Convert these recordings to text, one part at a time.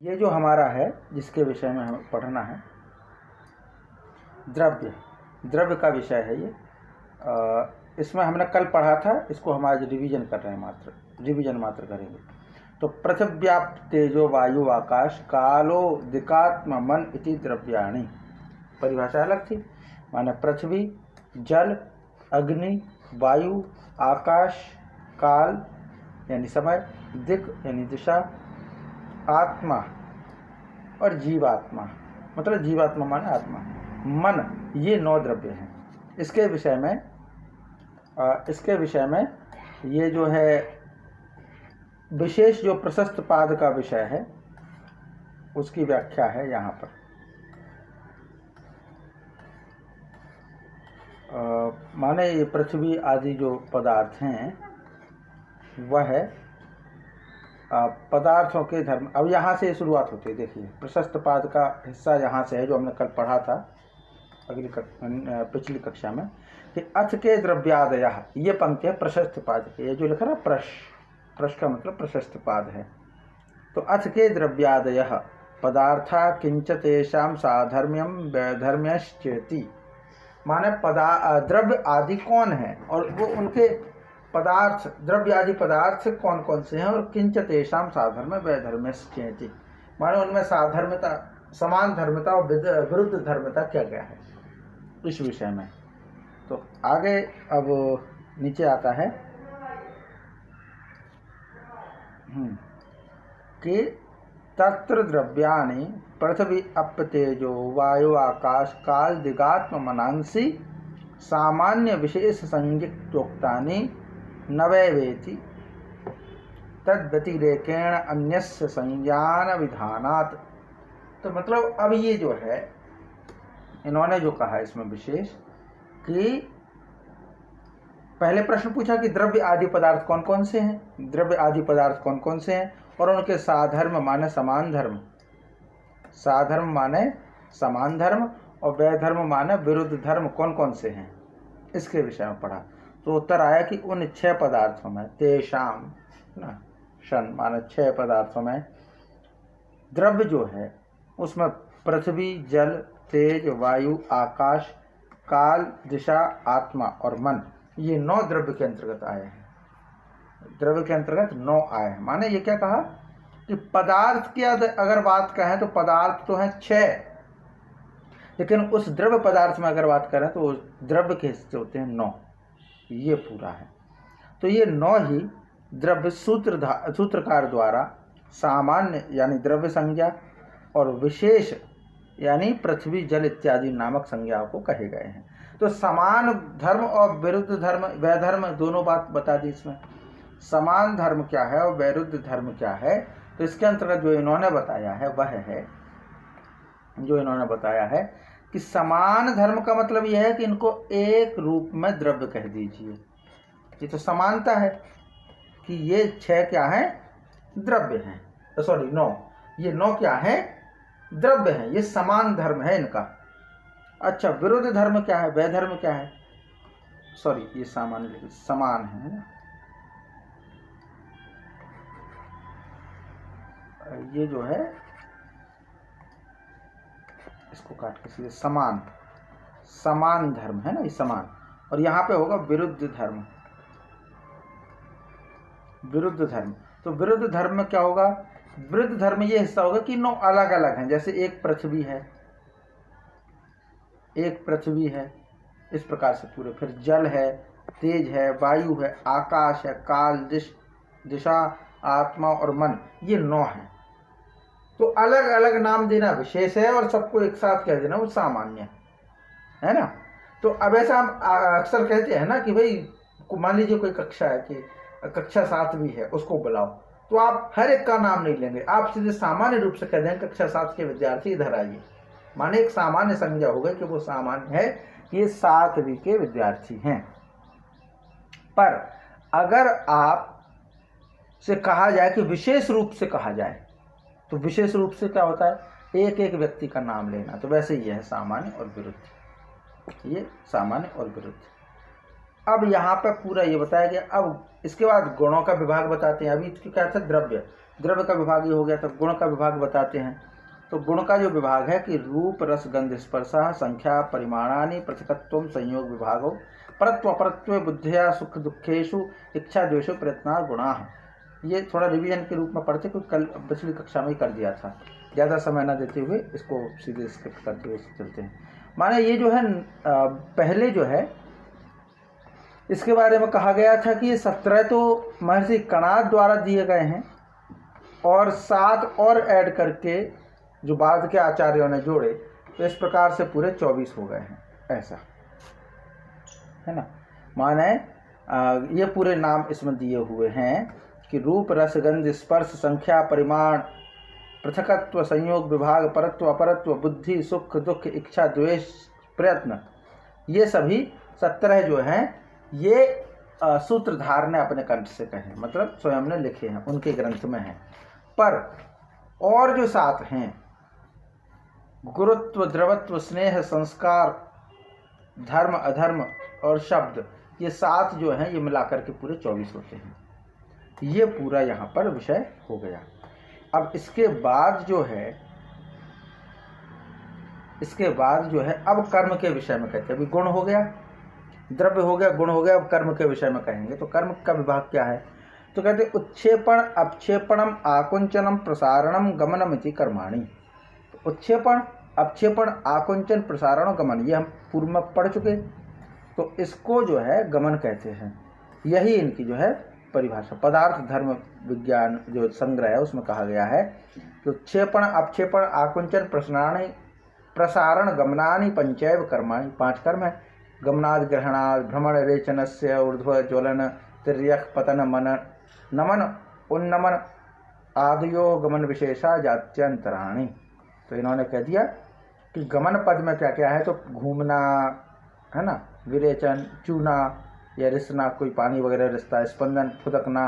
ये जो हमारा है जिसके विषय में हमें पढ़ना है, द्रव्य का विषय है ये। इसमें हमने कल पढ़ा था, इसको हम आज रिवीजन कर रहे हैं, रिवीजन मात्र करेंगे। तो पृथिव्याप्त तेजो वायु आकाश कालो दिकात्म मन इति द्रव्याणि, परिभाषा अलग थी। माने पृथ्वी, जल, अग्नि, वायु, आकाश, काल यानी समय, दिक यानी दिशा, आत्मा और जीवात्मा, मतलब जीवात्मा माने आत्मा, मन, ये 9 द्रव्य हैं। इसके विषय में ये जो है विशेष जो प्रशस्त पाद का विषय है उसकी व्याख्या है यहाँ पर। माने ये पृथ्वी आदि जो पदार्थ हैं वह पदार्थों के धर्म। अब यहाँ से शुरुआत होती है। देखिए, प्रशस्त पाद का हिस्सा यहाँ से है जो हमने कल पढ़ा था पिछली कक्षा में कि अथ के द्रव्यादय, ये पंक्ति है प्रशस्त पाद की। ये जो लिखा ना प्रश का मतलब प्रशस्त पाद है। तो अथ के द्रव्यादय पदार्था किंच तेषां साधर्म्यम वैधर्म्यश्चेति, माने द्रव्य आदि कौन है और वो उनके पदार्थ, द्रव्य आदि पदार्थ कौन कौन से हैं, और किंच तेषां साधर्म्य वैधर्म्यश्चेति, माने उनमें साधर्म्यता, समान धर्मता और विरुद्ध धर्मता क्या क्या है, इस विषय में। तो आगे अब नीचे आता है कि तत्र द्रव्याणि पृथ्वी अप्य तेजो वायु आकाश काल दिगात्म मनांसि सामान्य विशेष संयुक्तोक्तानि नवैवेति तद्व्यतिरेकेण अन्यस्य संज्ञान विधानात्। तो मतलब अब ये जो है इन्होंने जो कहा इसमें विशेष कि पहले प्रश्न पूछा कि द्रव्य आदि पदार्थ कौन कौन से हैं, द्रव्य आदि पदार्थ कौन कौन से हैं और उनके साधर्म माने समान धर्म, साधर्म माने समान धर्म और वैधर्म माने विरुद्ध धर्म कौन कौन से हैं, इसके विषय में पढ़ा। तो उत्तर आया कि उन 6 पदार्थों में, तेषाम ना शन माने 6 पदार्थों में द्रव्य जो है उसमें पृथ्वी, जल, तेज, वायु, आकाश, काल, दिशा, आत्मा और मन, ये 9 द्रव्य के अंतर्गत आए हैं। द्रव्य के अंतर्गत 9 आए हैं। माने ये क्या कहा कि पदार्थ की अगर बात कहें तो पदार्थ तो हैं 6, लेकिन उस द्रव्य पदार्थ में अगर बात करें तो द्रव्य के हिस्से होते हैं 9। ये पूरा है। तो ये 9 ही द्रव्य सूत्रकार द्वारा सामान्य यानी द्रव्य संज्ञा और विशेष यानी पृथ्वी, जल इत्यादि नामक संज्ञाओं को कहे गए हैं। तो समान धर्म और विरुद्ध धर्म, वैधर्म, दोनों बात बता दी इसमें। समान धर्म क्या है और विरुद्ध धर्म क्या है, तो इसके अंतर्गत जो इन्होंने बताया है वह है, जो इन्होंने बताया है कि समान धर्म का मतलब यह है कि इनको एक रूप में द्रव्य कह दीजिए। ये तो समानता है कि ये 6 क्या है, द्रव्य हैं, सॉरी 9, ये 9 क्या है, द्रव्य हैं। ये समान धर्म है इनका। अच्छा, विरुद्ध धर्म क्या है, वैधर्म क्या है, सॉरी ये सामान्य समान है ना, ये जो है इसको काट के सीधे समान धर्म है ना, ये समान। और यहाँ पे होगा विरुद्ध धर्म, विरुद्ध धर्म। तो विरुद्ध धर्म में क्या होगा, विरुद्ध धर्म ये हिस्सा होगा कि 9 अलग अलग हैं। जैसे एक पृथ्वी है, इस प्रकार से पूरे। फिर जल है, तेज है, वायु है, आकाश है, काल, दिशा, आत्मा और मन, ये 9 हैं। तो अलग अलग नाम देना विशेष है और सबको एक साथ कह देना वो सामान्य है ना। तो अब ऐसा हम अक्सर कहते हैं ना कि भाई मान लीजिए कोई कक्षा है कि कक्षा 7 भी है, उसको बुलाओ, तो आप हर एक का नाम नहीं लेंगे, आप सीधे सामान्य रूप से कह देंगे कक्षा 7 के विद्यार्थी इधर आइए। माने एक सामान्य संज्ञा हो गई कि वो सामान्य है, ये 7वीं के विद्यार्थी हैं। पर अगर आप से कहा जाए कि विशेष रूप से कहा जाए, तो विशेष रूप से क्या होता है, एक एक व्यक्ति का नाम लेना। तो वैसे ही है सामान्य और विरुद्ध, ये सामान्य और विरुद्ध। अब यहाँ पर पूरा ये बताया गया। अब इसके बाद गुणों का विभाग बताते हैं। अभी क्या था, द्रव्य, द्रव्य का विभाग ये हो गया, तो गुण का विभाग बताते हैं। तो गुण का जो विभाग है कि रूप रस गंध स्पर्शा संख्या परिमाणानि पृथकत्वं संयोग विभागो परत्व अपरत्व बुद्धिया सुख दुखेषु इच्छा द्वेषो प्रयत्ना गुणा। ये थोड़ा रिवीजन के रूप में पढ़ते, क्योंकि कल पिछली कक्षा में ही कर दिया था, ज़्यादा समय न देते हुए इसको सीधे स्किप करते हुए चलते हैं। माने ये जो है पहले जो है इसके बारे में कहा गया था कि ये 17 तो महर्षि कणाद द्वारा दिए गए हैं और 7 और ऐड करके जो बाद के आचार्यों ने जोड़े, तो इस प्रकार से पूरे 24 हो गए हैं, ऐसा है ना। माने ये पूरे नाम इसमें दिए हुए हैं कि रूप रस गंध स्पर्श संख्या परिमाण पृथकत्व संयोग विभाग परत्व अपरत्व बुद्धि सुख दुख इच्छा द्वेष प्रयत्न, ये सभी 17 जो हैं ये सूत्रधार ने अपने कंठ से कहे, मतलब स्वयं ने लिखे हैं, उनके ग्रंथ में हैं। पर और जो 7 हैं, गुरुत्व द्रवत्व स्नेह संस्कार धर्म अधर्म और शब्द, ये 7 जो हैं ये मिलाकर के पूरे 24 होते हैं। ये पूरा यहाँ पर विषय हो गया। अब इसके बाद जो है अब कर्म के विषय में कहते हैं। अभी गुण हो गया, द्रव्य हो गया, गुण हो गया, अब कर्म के विषय में कहेंगे। तो कर्म का विभाग क्या है, तो कहते हैं उत्क्षेपण अपक्षेपणम आकुंचनम प्रसारणम गमनम इति कर्माणि। तो उत्क्षेपण अपक्षेपण आकुंचन प्रसारण गमन, ये हम पूर्व में पढ़ चुके। तो इसको जो है गमन कहते हैं। यही इनकी जो है परिभाषा पदार्थ धर्म विज्ञान जो संग्रह है उसमें कहा गया है कि उत्क्षेपण अपक्षेपण आकुंचन प्रसारण गमनानि पंचैव कर्माणि, 5 कर्म है। गमनाद ग्रहणाद भ्रमण रेचनस्य ऊर्ध्व ज्वलन तिर्यक पतन मन नमन उन्नमन आदयो गमन विशेषा जात्यंतराणि। तो इन्होंने कह दिया कि गमन पद में क्या क्या है, तो घूमना है ना, विरेचन चूना या रिसना, कोई पानी वगैरह रिसता, स्पंदन फुदकना,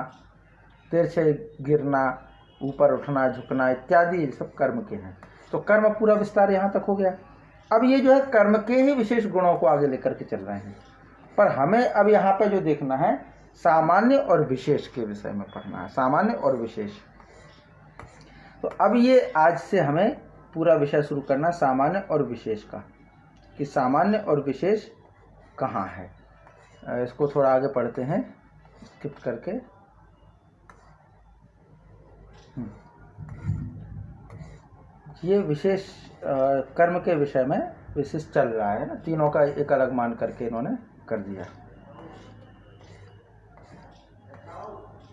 तिरछे गिरना, ऊपर उठना झुकना इत्यादि सब कर्म के हैं। तो कर्म पूरा विस्तार यहाँ तक हो गया। अब ये जो है कर्म के ही विशेष गुणों को आगे लेकर के चल रहे हैं, पर हमें अब यहाँ पे जो देखना है सामान्य और विशेष के विषय में पढ़ना है, सामान्य और विशेष। तो अब ये आज से हमें पूरा विषय शुरू करना सामान्य और विशेष का, कि सामान्य और विशेष कहाँ है। इसको थोड़ा आगे पढ़ते हैं स्किप करके। ये विशेष कर्म के विषय में विशेष चल रहा है ना, तीनों का एक अलग मान करके इन्होंने कर दिया।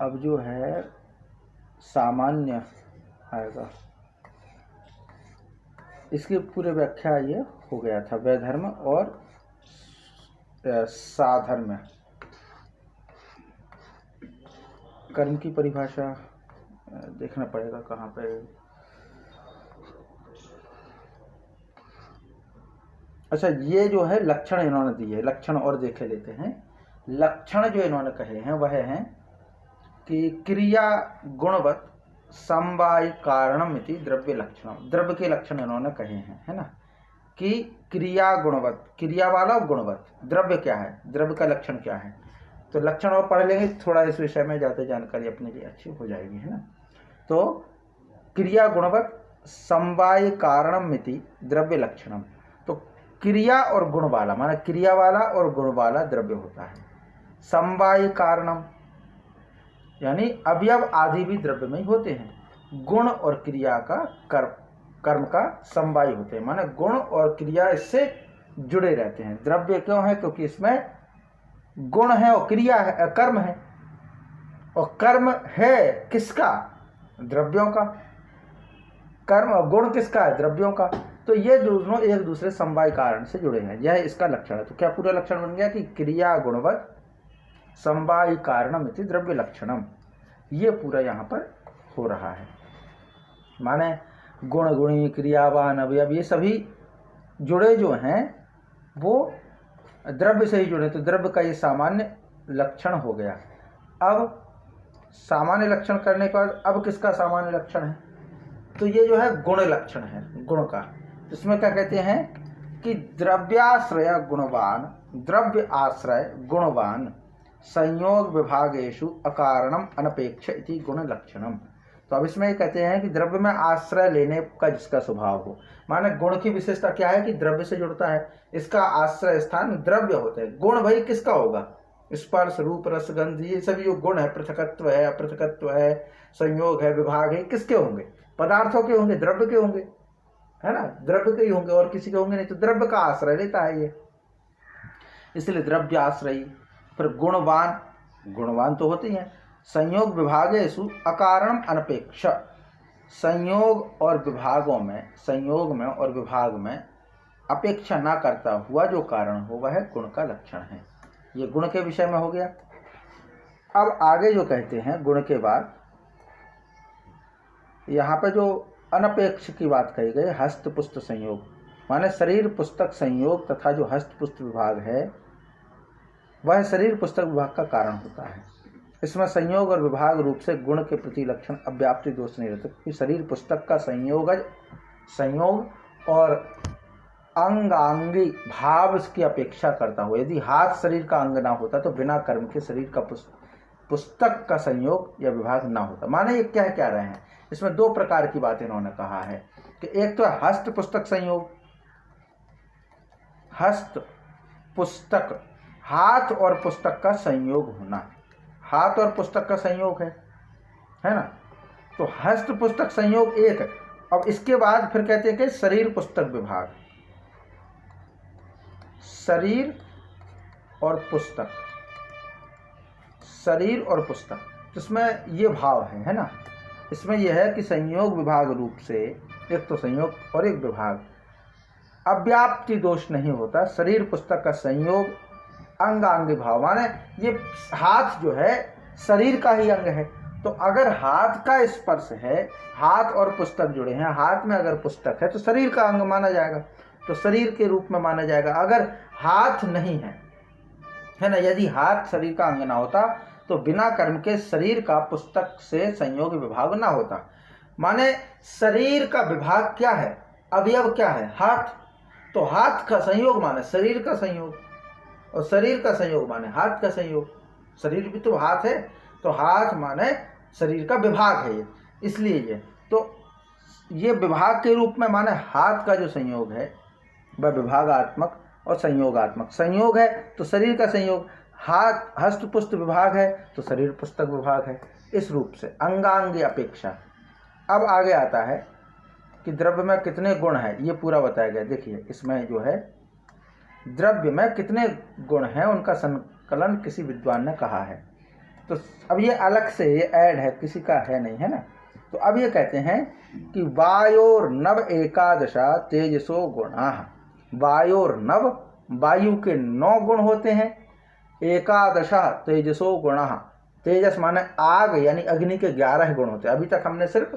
अब जो है सामान्य आएगा, इसकी पूरी व्याख्या ये हो गया था, वैधर्म और साधर्म। कर्म की परिभाषा देखना पड़ेगा कहाँ पे। अच्छा, ये जो है लक्षण इन्होंने दिए, लक्षण और देखे लेते हैं। लक्षण जो इन्होंने कहे हैं वह हैं कि क्रिया गुणवत समवाय कारणम इति द्रव्य लक्षण। द्रव्य के लक्षण इन्होंने कहे हैं, है ना, कि क्रिया गुणवत, क्रिया वाला गुणवत। द्रव्य क्या है, द्रव्य का लक्षण क्या है, तो लक्षण और पढ़ लेंगे, थोड़ा इस विषय में ज़्यादा जानकारी अपने लिए अच्छी हो जाएगी, है ना। तो क्रिया गुणवत समवाय कारणम इति द्रव्य लक्षणम। तो क्रिया और गुण वाला, माना क्रिया वाला और गुण वाला द्रव्य होता है। समवाय कारणम यानी अवयव आदि भी द्रव्य में ही होते हैं। गुण और क्रिया का कर्म का समवाय होते हैं, माने गुण और क्रिया इससे जुड़े रहते हैं। द्रव्य क्यों है, क्योंकि इसमें गुण है और क्रिया है, कर्म है, और कर्म है किसका, द्रव्यों का। कर्म और गुण किसका है, द्रव्यों का। तो ये दोनों एक दूसरे समवाय कारण से जुड़े हैं, यह इसका लक्षण है। तो क्या पूरा लक्षण बन गया कि क्रिया गुणवत समवाय कारणम इति द्रव्य लक्षणम। ये पूरा यहाँ पर हो रहा है, माने गुण गुणी क्रियावान अवयव ये सभी जुड़े जो हैं वो द्रव्य से ही जुड़े। तो द्रव्य का ये सामान्य लक्षण हो गया। अब सामान्य लक्षण करने के बाद अब किसका सामान्य लक्षण है, तो ये जो है गुण लक्षण है, गुण का। इसमें क्या कहते हैं कि द्रव्याश्रय गुणवान, द्रव्य आश्रय गुणवान संयोग विभागेषु अकारणम अनपेक्ष इति गुण लक्षणम। तो अब इसमें कहते हैं कि द्रव्य में आश्रय लेने का जिसका स्वभाव हो, माने गुण की विशेषता क्या है कि द्रव्य से जुड़ता है, इसका आश्रय स्थान द्रव्य होते हैं। गुण भाई किसका होगा? स्पर्श रूप रस गंध, ये सभी जो गुण है, पृथकत्व है अपृथकत्व है संयोग है विभाग है, किसके होंगे? पदार्थों के होंगे, द्रव्य के होंगे, है ना, द्रव्य के ही होंगे और किसी के होंगे नहीं। तो द्रव्य का आश्रय लेता है ये, इसलिए द्रव्य आश्रयी। फिर गुणवान, गुणवान तो होते हैं। संयोग विभागेषु अकारणम अनपेक्ष, संयोग और विभागों में, संयोग में और विभाग में अपेक्षा ना करता हुआ जो कारण हो वह गुण का लक्षण है। ये गुण के विषय में हो गया। अब आगे जो कहते हैं गुण के बाद, यहाँ पे जो अनपेक्ष की बात कही गई, हस्त पुस्त संयोग, माने शरीर पुस्तक संयोग तथा जो हस्त पुस्त विभाग है वह शरीर पुस्तक विभाग का कारण होता है। इसमें संयोग और विभाग रूप से गुण के प्रति लक्षण अव्याप्ति दोष नहीं रहता, क्योंकि शरीर पुस्तक का संयोग और अंगांगी भाव की अपेक्षा करता हो। यदि हाथ शरीर का अंग ना होता तो बिना कर्म के शरीर का पुस्तक का संयोग या विभाग ना होता। माने ये क्या कह रहे हैं, इसमें दो प्रकार की बात इन्होंने कहा है कि एक तो हस्त पुस्तक संयोग, हस्त पुस्तक हाथ और पुस्तक का संयोग होना, हाथ और पुस्तक का संयोग है ना, तो हस्त पुस्तक संयोग एक। अब इसके बाद फिर कहते हैं कि शरीर पुस्तक विभाग, शरीर और पुस्तक, शरीर और पुस्तक, इसमें ये भाव है ना। इसमें यह है कि संयोग विभाग रूप से एक तो संयोग और एक विभाग, अव्याप्ति दोष नहीं होता। शरीर पुस्तक का संयोग अंगांगी भाव, माने ये हाथ जो है शरीर का ही अंग है, तो अगर हाथ का स्पर्श है, हाथ और पुस्तक जुड़े हैं, हाथ में अगर पुस्तक है तो शरीर का अंग माना जाएगा, तो शरीर के रूप में माना जाएगा। अगर हाथ नहीं है ना, यदि हाथ शरीर का अंग ना होता तो बिना कर्म के शरीर का पुस्तक से संयोग विभाग ना होता। माने शरीर का विभाग क्या है, अवयव क्या है, हाथ, तो हाथ का संयोग माने शरीर का संयोग, और शरीर का संयोग माने हाथ का संयोग। शरीर भी तो हाथ है, तो हाथ माने शरीर का विभाग है ये, इसलिए ये तो ये विभाग के रूप में माने हाथ का जो संयोग है वह विभागात्मक और संयोगात्मक। संयोग है तो शरीर का संयोग, हाथ हस्त पुस्त विभाग है तो शरीर पुस्तक विभाग है, इस रूप से अंगांगी अपेक्षा। अब आगे आता है कि द्रव्य में कितने गुण हैं, ये पूरा बताया गया। देखिए इसमें जो है द्रव्य में कितने गुण हैं उनका संकलन किसी विद्वान ने कहा है। तो अब ये अलग से ये ऐड है, किसी का है नहीं, है ना। तो अब ये कहते हैं कि वायोर्नव एकादशा तेजसो गुणा, वायोर्नव, वायु के 9 गुण होते हैं, एकादशा तेजसो गुणा, तेजस माने आग यानी अग्नि के 11 गुण होते हैं। अभी तक हमने सिर्फ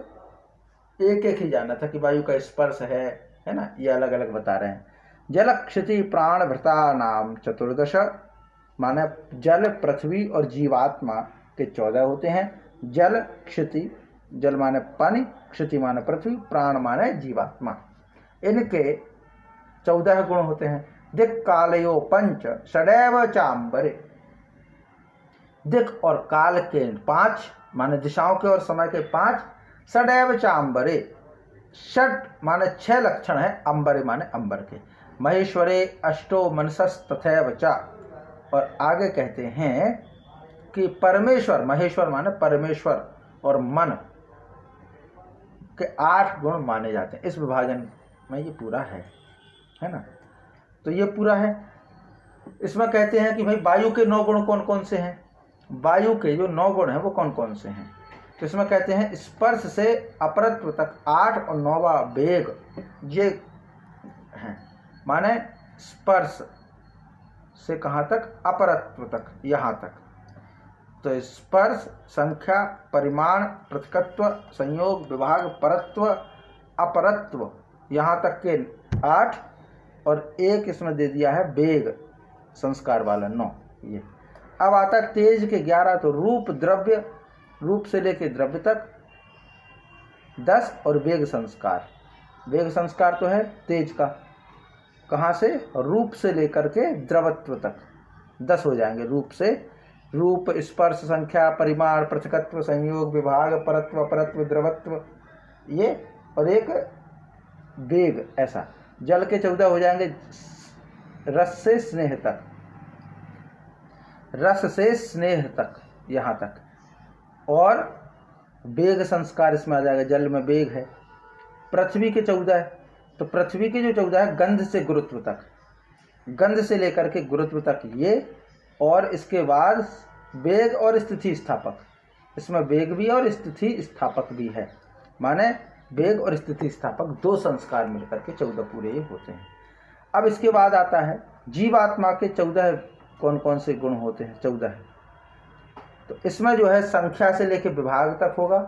एक एक ही जाना था कि वायु का स्पर्श है ना, ये अलग अलग बता रहे हैं। जल क्षिति प्राण भृता नाम 14, माने जल पृथ्वी और जीवात्मा के 14 होते हैं। जल क्षिति, जल माने पानी, क्षिति माने पृथ्वी, प्राण माने जीवात्मा, इनके 14 गुण होते हैं। दिक् कालयो 5 षडैव चांबरे, दिक् और काल के 5 माने दिशाओं के और समय के 5, षडैव चांबरे, षट माने 6 लक्षण है, अंबरे माने अंबर के। महेश्वरे अष्टो मनसस तथैव च, और आगे कहते हैं कि परमेश्वर, महेश्वर माने परमेश्वर और मन के 8 गुण माने जाते हैं। इस विभाजन में ये पूरा है ना। तो ये पूरा है। इसमें कहते हैं कि भाई वायु के 9 गुण कौन कौन से हैं, वायु के जो 9 गुण हैं वो कौन कौन से हैं। तो इसमें कहते हैं स्पर्श से अपरत्व तक 8 और 9वां वेग ये हैं, माने स्पर्श से कहाँ तक, अपरत्व तक, यहाँ तक। तो स्पर्श, संख्या, परिमाण, पृथकत्व, संयोग, विभाग, परत्व, अपरत्व, यहाँ तक के 8, और एक इसमें दे दिया है वेग संस्कार वाला 9। ये अब आता है तेज के 11। तो रूप द्रव्य, रूप से लेके द्रव्य तक 10, और वेग संस्कार, वेग संस्कार तो है तेज का, कहाँ से, रूप से लेकर के द्रवत्व तक 10 हो जाएंगे। रूप से रूप, स्पर्श, संख्या, परिमाण, पृथकत्व, संयोग, विभाग, परत्व, अपरत्व, द्रवत्व, ये और एक वेग। ऐसा जल के 14 हो जाएंगे। रस से स्नेह तक, रस से स्नेह तक, यहाँ तक। और वेग संस्कार इसमें आ जाएगा, जल में वेग है। पृथ्वी के 14 है, तो पृथ्वी के जो 14 है गंध से गुरुत्व तक, गंध से लेकर के गुरुत्व तक ये। और इसके बाद वेग और स्थिति स्थापक, इसमें वेग भी और स्थिति स्थापक भी है। माने वेग और स्थिति स्थापक 2 संस्कार मिलकर के 14 पूरे ये होते हैं। अब इसके बाद आता है जीवात्मा के 14 कौन कौन से गुण होते हैं। 14 है, तो इसमें जो है संख्या से लेके विभाग तक होगा।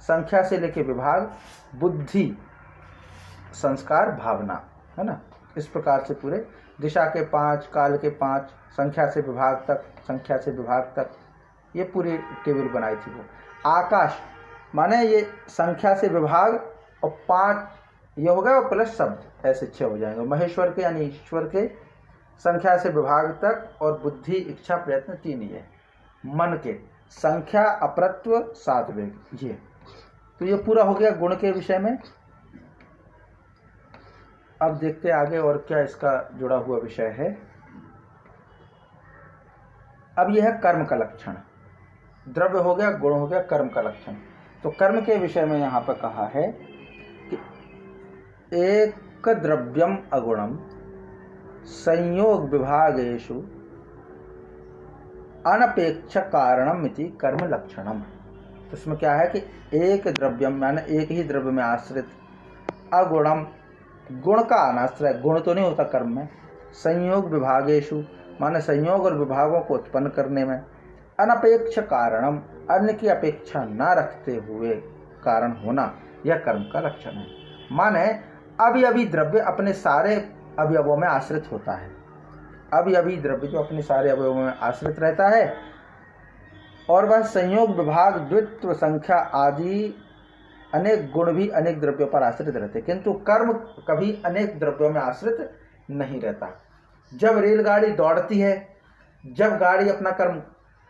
संख्या से लेके विभाग, बुद्धि, संस्कार, भावना, है ना। इस प्रकार से पूरे दिशा के 5, काल के 5, संख्या से विभाग तक, संख्या से विभाग तक, ये पूरी टेबल बनाई थी वो। आकाश माने ये संख्या से विभाग और 5 ये हो गया और प्लस शब्द, ऐसे 6 हो जाएंगे। महेश्वर के यानी ईश्वर के संख्या से विभाग तक, और बुद्धि, इच्छा, प्रयत्न 3 ये। मन के संख्या, अपरत्व, 7 वेग, ये। तो ये पूरा हो गया गुण के विषय में। अब देखते आगे और क्या इसका जुड़ा हुआ विषय है। अब यह है कर्म का लक्षण। द्रव्य हो गया, गुण हो गया, कर्म का लक्षण। तो कर्म के विषय में यहाँ पर कहा है कि एक द्रव्यम अगुणम संयोग विभागेषु अनपेक्ष कारणम इति कर्म लक्षणम। तो इसमें क्या है कि एक द्रव्यम माने एक ही द्रव्य में आश्रित, अगुणम गुण का अनाश्रय, गुण तो नहीं होता कर्म में, संयोग विभागेषु माने संयोग और विभागों को उत्पन्न करने में, अनपेक्ष कारणम अन्य की अपेक्षा न रखते हुए कारण होना, यह कर्म का लक्षण है। माने अभी अभी द्रव्य अपने सारे अवयवों में आश्रित होता है। अभी अभी द्रव्य जो अपने सारे अवयवों में आश्रित रहता है, और वह संयोग, विभाग, द्वित्व, संख्या आदि अनेक गुण भी अनेक द्रव्यों पर आश्रित रहते, किंतु कर्म कभी अनेक द्रव्यों में आश्रित नहीं रहता। जब रेलगाड़ी दौड़ती है, जब गाड़ी अपना कर्म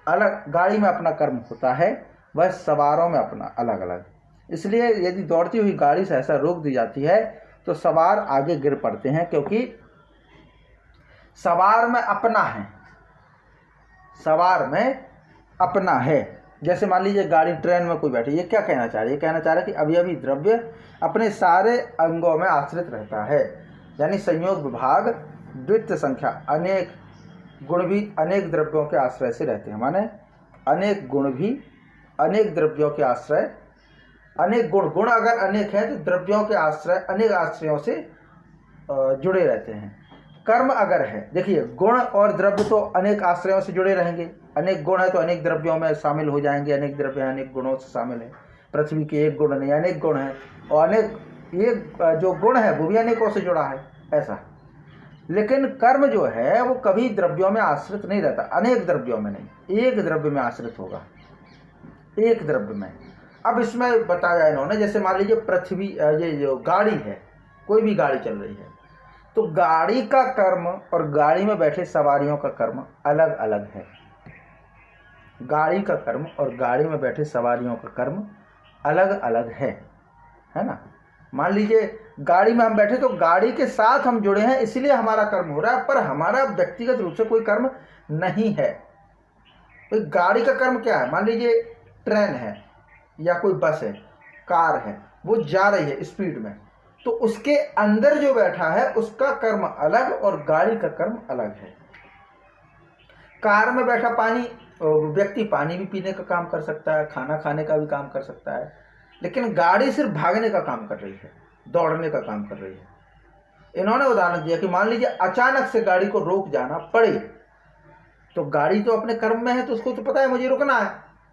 अलग, गाड़ी में अपना कर्म होता है, वह सवारों में अपना अलग अलग। इसलिए यदि दौड़ती हुई गाड़ी से ऐसा रोक दी जाती है तो सवार आगे गिर पड़ते हैं, क्योंकि सवार में अपना है, सवार में अपना है। जैसे मान लीजिए गाड़ी, ट्रेन में कोई बैठे, ये क्या कहना चाह रहा है? ये कहना चाह रहा है कि अभी अभी द्रव्य अपने सारे अंगों में आश्रित रहता है, यानी संयोग, विभाग, द्वित्व, संख्या, अनेक गुण भी अनेक द्रव्यों के आश्रय से रहते हैं। माने अनेक गुण भी अनेक द्रव्यों के आश्रय, अनेक गुण, गुण अगर अनेक है तो द्रव्यों के आश्रय अनेक आश्रयों से जुड़े रहते हैं। कर्म अगर है, देखिए गुण और द्रव्य तो अनेक आश्रयों से जुड़े रहेंगे। अनेक गुण है तो अनेक द्रव्यों में शामिल हो जाएंगे, अनेक द्रव्य अनेक गुणों से शामिल है। पृथ्वी के एक गुण नहीं, अनेक गुण है, और अनेक ये जो गुण है वो भी अनेकों से जुड़ा है, ऐसा। लेकिन कर्म जो है वो कभी द्रव्यों में आश्रित नहीं रहता, अनेक द्रव्यों में नहीं, एक द्रव्य में आश्रित होगा, एक द्रव्य में। अब इसमें बताया इन्होंने, जैसे मान लीजिए पृथ्वी, ये जो गाड़ी है, कोई भी गाड़ी चल रही है, तो गाड़ी का कर्म और गाड़ी में बैठे सवारियों का कर्म अलग अलग है। गाड़ी का कर्म और गाड़ी में बैठे सवारियों का कर्म अलग अलग है ना। मान लीजिए गाड़ी में हम बैठे तो गाड़ी के साथ हम जुड़े हैं, इसलिए हमारा कर्म हो रहा है, पर हमारा व्यक्तिगत रूप से कोई कर्म नहीं है। तो गाड़ी का कर्म क्या है? मान लीजिए ट्रेन है या कोई बस है, कार है, वो जा रही है स्पीड में, तो उसके अंदर जो बैठा है उसका कर्म अलग और गाड़ी का कर्म अलग है। कार में बैठा पानी व्यक्ति पानी भी पीने का काम कर सकता है, खाना खाने का भी काम कर सकता है, लेकिन गाड़ी सिर्फ भागने का काम कर रही है, दौड़ने का काम कर रही है। इन्होंने उदाहरण दिया कि मान लीजिए अचानक से गाड़ी को रोक जाना पड़े, तो गाड़ी तो अपने कर्म में है, तो उसको तो पता है मुझे रुकना है,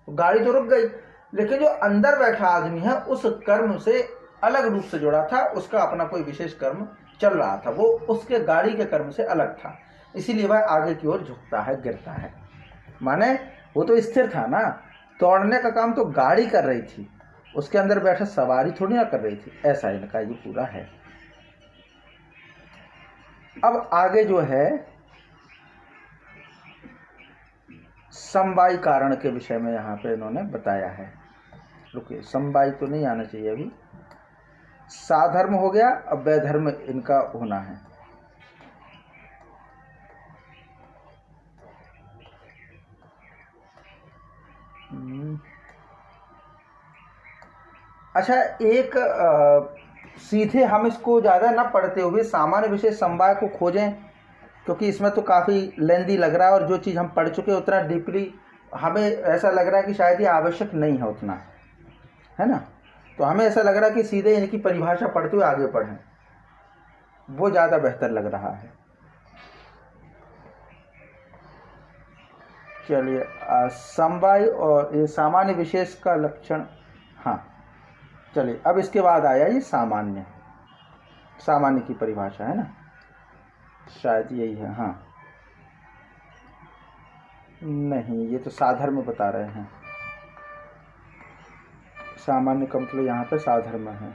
तो गाड़ी तो रुक गई, लेकिन जो अंदर बैठा आदमी है उस कर्म से अलग रूप से जुड़ा था, उसका अपना कोई विशेष कर्म चल रहा था, वो उसके गाड़ी के कर्म से अलग था, इसीलिए वह आगे की ओर झुकता है, गिरता है। माने वो तो स्थिर था ना, दौड़ने का काम तो गाड़ी कर रही थी, उसके अंदर बैठा सवारी थोड़ी ना कर रही थी। ऐसा इनका ये पूरा है। अब आगे जो है समवायी कारण के विषय में यहाँ पे इन्होंने बताया है। रुकिए, समवायी तो नहीं आना चाहिए अभी, साधर्म हो गया, अब वैधर्म इनका होना है। अच्छा, एक सीधे हम इसको ज़्यादा ना पढ़ते हुए सामान्य विशेष समवाय को खोजें, क्योंकि इसमें तो काफ़ी लेंदी लग रहा है और जो चीज़ हम पढ़ चुके उतना डीपली हमें ऐसा लग रहा है कि शायद ये आवश्यक नहीं है उतना, है ना। तो हमें ऐसा लग रहा है कि सीधे इनकी परिभाषा पढ़ते हुए आगे पढ़ें, वो ज़्यादा बेहतर लग रहा है। चलिए, समवाय और ये सामान्य विशेष का लक्षण, हाँ चलिए, अब इसके बाद आया ये सामान्य, सामान्य की परिभाषा है ना, शायद यही है। हाँ नहीं, ये तो साधर्म बता रहे हैं, सामान्य का मतलब यहाँ पे साधर्म है।